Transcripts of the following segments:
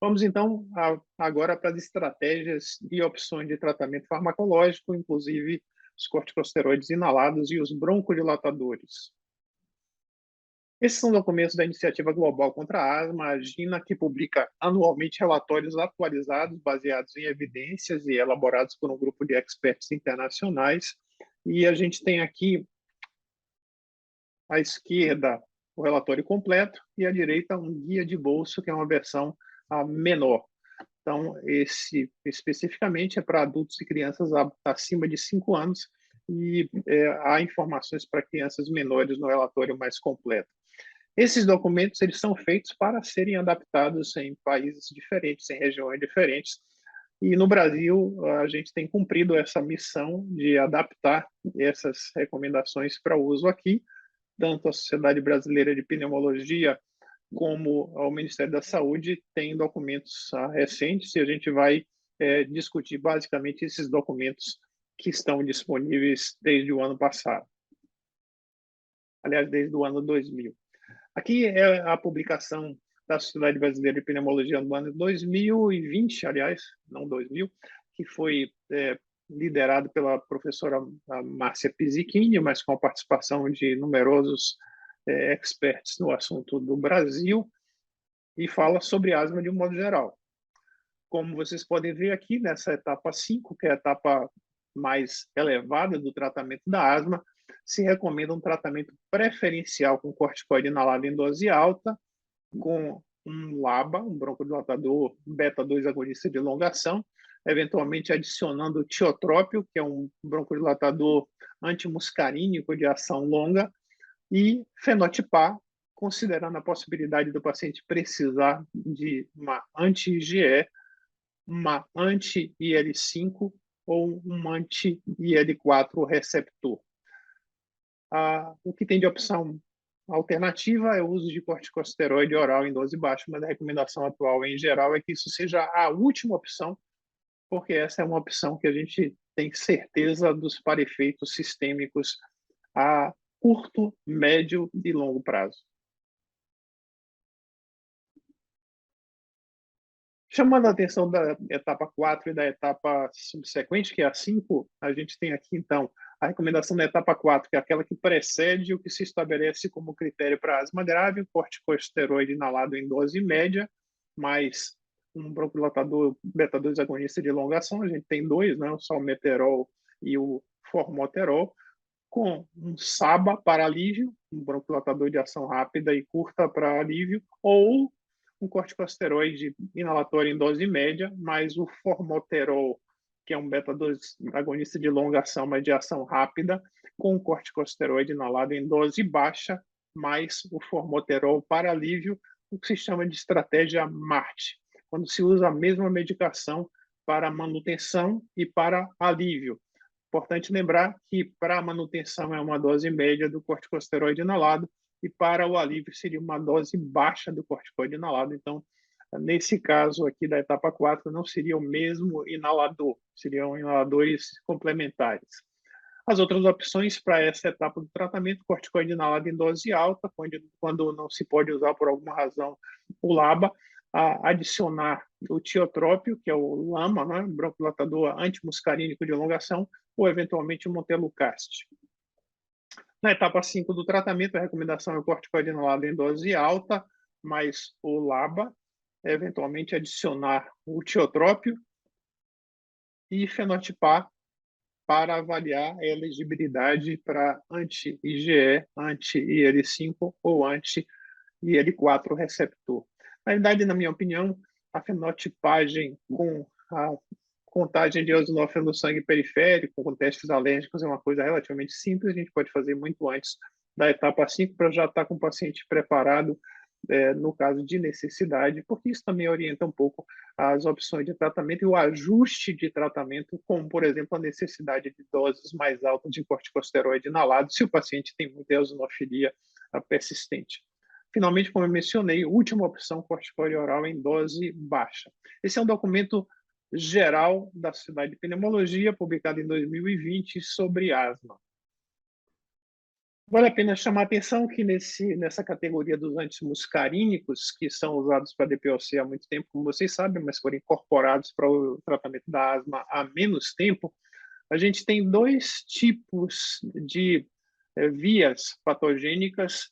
Vamos, então, agora para as estratégias e opções de tratamento farmacológico, inclusive os corticosteroides inalados e os broncodilatadores. Esses são documentos da Iniciativa Global contra a Asma, a AGINA, que publica anualmente relatórios atualizados, baseados em evidências e elaborados por um grupo de experts internacionais. E a gente tem aqui, à esquerda, o relatório completo e à direita um guia de bolso, que é uma versão menor. Então, esse especificamente é para adultos e crianças acima de 5 anos e há informações para crianças menores no relatório mais completo. Esses documentos eles são feitos para serem adaptados em países diferentes, em regiões diferentes. E no Brasil, a gente tem cumprido essa missão de adaptar essas recomendações para uso aqui, tanto a Sociedade Brasileira de Pneumologia como o Ministério da Saúde tem documentos recentes e a gente vai discutir basicamente esses documentos que estão disponíveis desde o ano passado. Aliás, desde o ano 2000. Aqui é a publicação da Sociedade Brasileira de Pneumologia no ano 2020, aliás, não 2000, que foi liderado pela professora Márcia Pizzichini, mas com a participação de numerosos experts no assunto do Brasil, e fala sobre asma de um modo geral. Como vocês podem ver aqui, nessa etapa 5, que é a etapa mais elevada do tratamento da asma, se recomenda um tratamento preferencial com corticoide inalado em dose alta, com um LABA, um broncodilatador beta-2 agonista de elongação, eventualmente adicionando o tiotrópio, que é um broncodilatador antimuscarínico de ação longa, e fenotipar, considerando a possibilidade do paciente precisar de uma anti-IgE, uma anti-IL-5 ou um anti-IL-4 receptor. O que tem de opção alternativa é o uso de corticosteroide oral em dose baixa, mas a recomendação atual, em geral, é que isso seja a última opção, porque essa é uma opção que a gente tem certeza dos efeitos sistêmicos a curto, médio e longo prazo. Chamando a atenção da etapa 4 e da etapa subsequente, que é a 5, a gente tem aqui, então, a recomendação da etapa 4, que é aquela que precede o que se estabelece como critério para asma grave, o corticosteroide inalado em dose média, mais um broncodilatador beta-2 agonista de elongação, a gente tem dois, né, o salmeterol e o formoterol, com um SABA para alívio, um broncodilatador de ação rápida e curta para alívio, ou um corticosteroide inalatório em dose média, mais o formoterol, que é um beta-2 agonista de longa ação, mas de ação rápida, com um corticosteroide inalado em dose baixa, mais o formoterol para alívio, o que se chama de estratégia MART, quando se usa a mesma medicação para manutenção e para alívio. Importante lembrar que para a manutenção é uma dose média do corticosteroide inalado e para o alívio seria uma dose baixa do corticoide inalado. Então, nesse caso aqui da etapa 4, não seria o mesmo inalador, seriam inaladores complementares. As outras opções para essa etapa do tratamento, corticoide inalado em dose alta, quando não se pode usar por alguma razão o LABA, adicionar o tiotrópio, que é o LAMA, né, broncodilatador antimuscarínico de elongação, ou eventualmente o montelukast. Na etapa 5 do tratamento, a recomendação é o corticoide inalado em dose alta, mais o LABA, eventualmente adicionar o tiotrópio e fenotipar para avaliar a elegibilidade para anti-IgE, anti-IL-5 ou anti-IL-4 receptor. Na verdade, na minha opinião, a fenotipagem com a contagem de eosinófilo no sangue periférico, com testes alérgicos, é uma coisa relativamente simples, a gente pode fazer muito antes da etapa 5 para já estar com o paciente preparado no caso de necessidade, porque isso também orienta um pouco as opções de tratamento e o ajuste de tratamento, como, por exemplo, a necessidade de doses mais altas de corticosteroide inalado, se o paciente tem muita eosinofilia persistente. Finalmente, como eu mencionei, última opção, corticoide oral em dose baixa. Esse é um documento geral da Sociedade de Pneumologia, publicado em 2020, sobre asma. Vale a pena chamar a atenção que nessa categoria dos antimuscarínicos, que são usados para DPOC há muito tempo, como vocês sabem, mas foram incorporados para o tratamento da asma há menos tempo, a gente tem dois tipos de vias patogênicas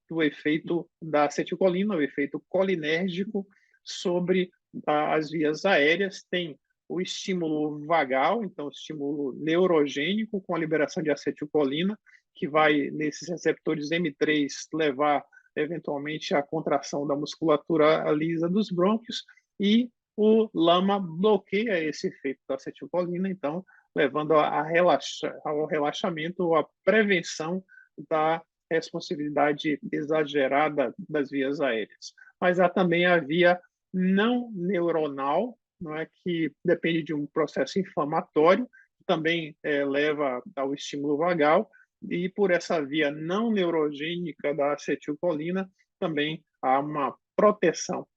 do efeito da acetilcolina, o efeito colinérgico sobre as vias aéreas. Tem o estímulo vagal, então o estímulo neurogênico com a liberação de acetilcolina, que vai nesses receptores M3 levar eventualmente à contração da musculatura lisa dos brônquios, e o LAMA bloqueia esse efeito da acetilcolina, então levando ao relaxamento ou à prevenção da responsividade exagerada das vias aéreas. Mas há também a via não neuronal, não é, que depende de um processo inflamatório, que também leva ao estímulo vagal, e por essa via não neurogênica da acetilcolina também há uma proteção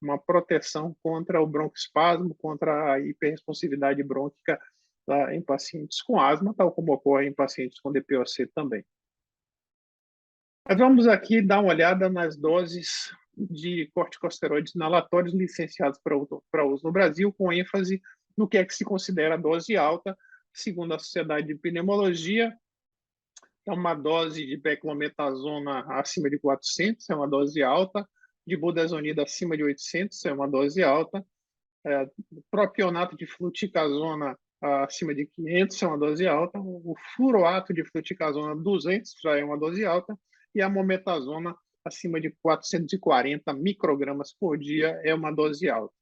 contra o broncoespasmo, contra a hiperresponsividade brônquica em pacientes com asma, tal como ocorre em pacientes com DPOC também. Mas vamos aqui dar uma olhada nas doses de corticosteroides inalatórios licenciados para uso no Brasil, com ênfase no que é que se considera dose alta. Segundo a Sociedade de Pneumologia, é uma dose de beclometasona acima de 400, é uma dose alta, de budesonida acima de 800, é uma dose alta, propionato de fluticasona acima de 500 é uma dose alta, o fluoroato de fluticasona 200 já é uma dose alta, e a mometasona acima de 440 microgramas por dia é uma dose alta.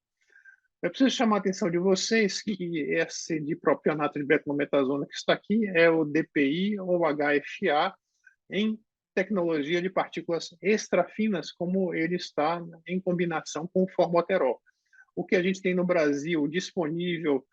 Eu preciso chamar a atenção de vocês que esse dipropionato de beclometasona que está aqui é o DPI ou HFA em tecnologia de partículas extrafinas, como ele está em combinação com o formoterol. O que a gente tem no Brasil disponível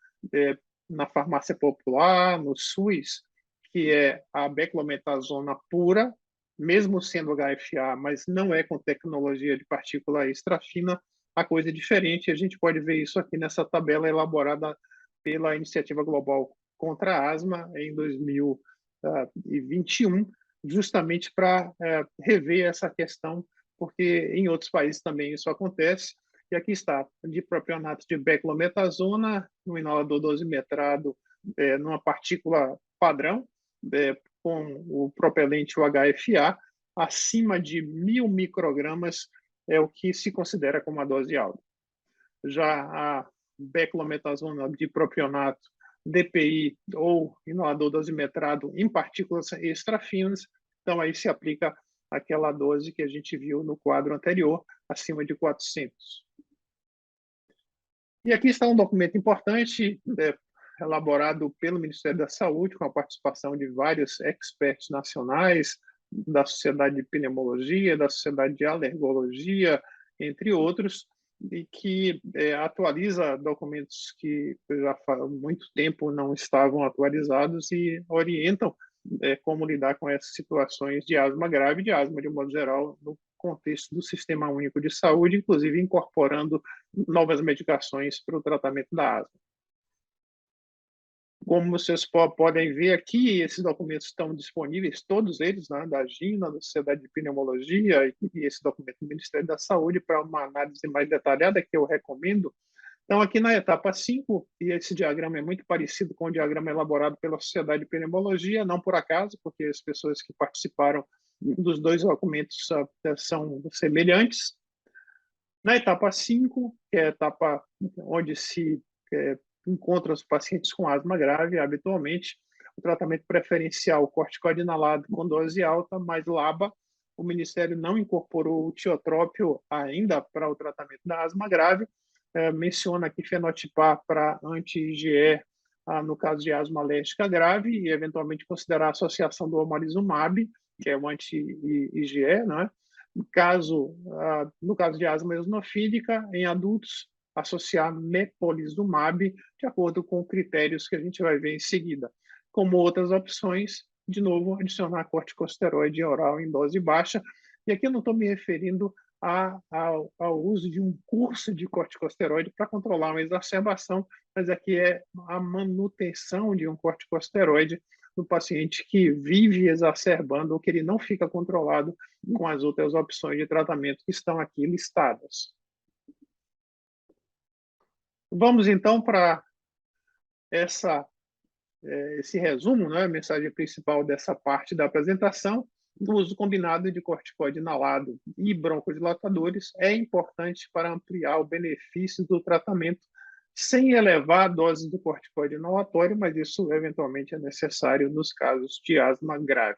na farmácia popular, no SUS, que é a beclometasona pura, mesmo sendo HFA, mas não é com tecnologia de partícula extrafina, a coisa é diferente. A gente pode ver isso aqui nessa tabela elaborada pela Iniciativa Global contra a Asma em 2021, justamente para rever essa questão, porque em outros países também isso acontece. E aqui está, dipropionato de beclometasona, no inalador dosimetrado, numa partícula padrão, com o propelente HFA, acima de 1.000 microgramas é o que se considera como a dose alta. Já a beclometasona dipropionato, DPI ou inalador dosimetrado em partículas extrafinas, então aí se aplica aquela dose que a gente viu no quadro anterior, acima de 400. E aqui está um documento importante, elaborado pelo Ministério da Saúde, com a participação de vários experts nacionais, da Sociedade de Pneumologia, da Sociedade de Alergologia, entre outros, e que atualiza documentos que já há muito tempo não estavam atualizados e orientam como lidar com essas situações de asma grave, de asma de modo geral, no contexto do Sistema Único de Saúde, inclusive incorporando novas medicações para o tratamento da asma. Como vocês podem ver aqui, esses documentos estão disponíveis, todos eles, né, da GINA, da Sociedade de Pneumologia, e esse documento do Ministério da Saúde, para uma análise mais detalhada, que eu recomendo. Então, aqui na etapa 5, e esse diagrama é muito parecido com o diagrama elaborado pela Sociedade de Pneumologia, não por acaso, porque as pessoas que participaram dos dois documentos são semelhantes. Na etapa 5, que é a etapa onde se encontram os pacientes com asma grave, habitualmente, o tratamento preferencial corticoide inalado com dose alta, mais LABA. O Ministério não incorporou o tiotrópio ainda para o tratamento da asma grave. Menciona aqui fenotipar para anti-IgE no caso de asma alérgica grave e, eventualmente, considerar a associação do omalizumab, que é o anti-IgE, né? No caso de asma eosinofílica, em adultos, associar mepolizumab, de acordo com critérios que a gente vai ver em seguida. Como outras opções, de novo, adicionar corticosteroide oral em dose baixa. E aqui eu não estou me referindo ao uso de um curso de corticosteroide para controlar uma exacerbação, mas aqui é a manutenção de um corticosteroide do paciente que vive exacerbando ou que ele não fica controlado com as outras opções de tratamento que estão aqui listadas. Vamos, então, para esse resumo, né, a mensagem principal dessa parte da apresentação. O uso combinado de corticoide inalado e broncodilatadores é importante para ampliar o benefício do tratamento sem elevar a dose do corticoide inalatório, mas isso eventualmente é necessário nos casos de asma grave.